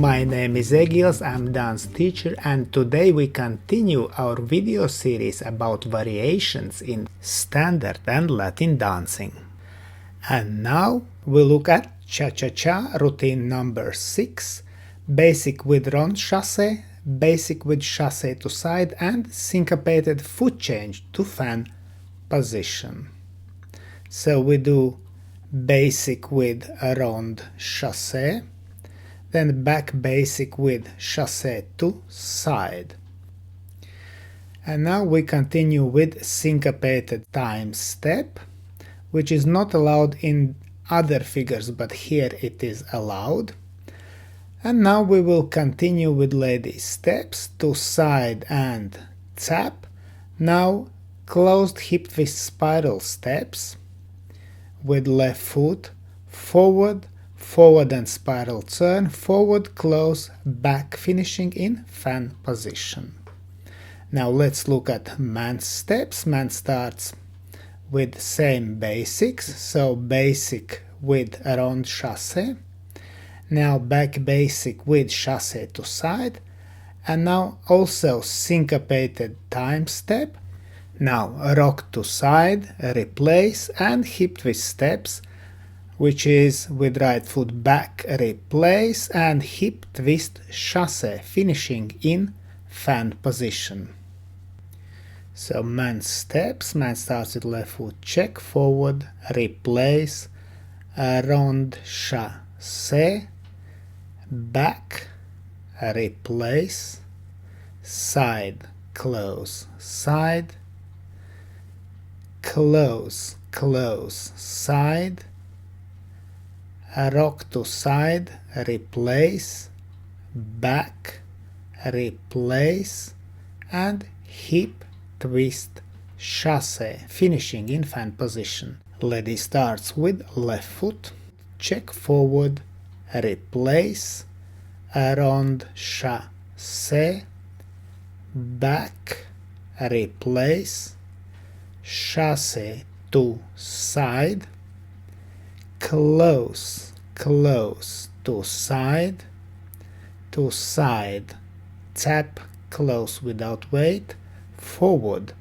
my name is Egils, I'm dance teacher, and today we continue our video series about variations in standard and Latin dancing. And now we look at Cha-Cha-Cha routine number 6, basic with Ronde Chasse, basic with chasse to side, and syncopated foot change to fan position. So we do basic with Ronde Chasse, then back basic with chasse to side. And now we continue with syncopated time step, which is not allowed in other figures, but here it is allowed. And now we will continue with lady steps to side and tap. Now closed hip twist spiral steps with left foot, forward, forward and spiral turn, forward, close, back, finishing in fan position. Now let's look at man steps. Man starts with same basics, so basic with Ronde Chasse, now back basic with chasse to side, and now also syncopated time step. Now rock to side, replace, and hip twist steps, which is with right foot back, replace, and hip twist chasse, finishing in fan position. So man steps, man starts with left foot check, forward, replace, Ronde Chasse, back, replace, side, close, side, close, close, side, rock to side, replace, back, replace, and hip twist chasse, finishing in fan position. Lady starts with left foot, check forward, replace, Ronde Chasse, back, replace, chasse to side, close, close to side, tap, close without weight, forward,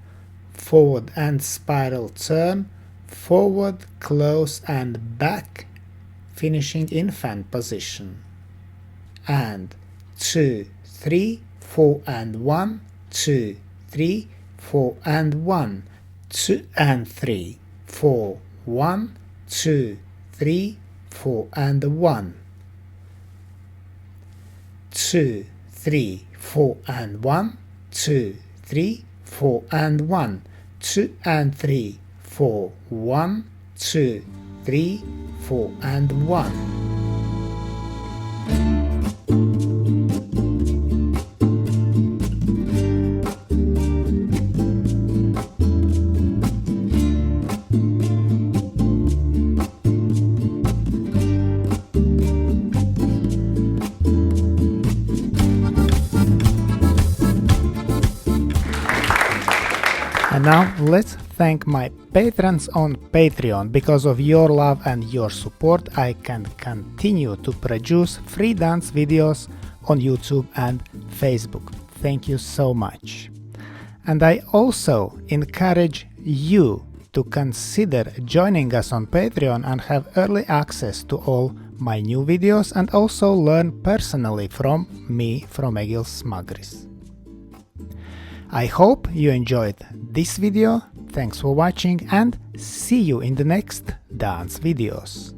forward and spiral turn, forward, close and back, finishing in fan position. And 2, 3, 4 and 1, 2, 3, 4 and 1, 2 and 3, 4, 1, 2, 3, 4 and 1, 2, 3, 4 and 1, 2, 3, 4 and 1, 2 and 3, 4, 1, 2, 3, 4 and 1. And now let's thank my patrons on Patreon. Because of your love and your support, I can continue to produce free dance videos on YouTube and Facebook. Thank you so much. And I also encourage you to consider joining us on Patreon and have early access to all my new videos, and also learn personally from me, from Egils Smagris. I hope you enjoyed this video, thanks for watching, and see you in the next dance videos.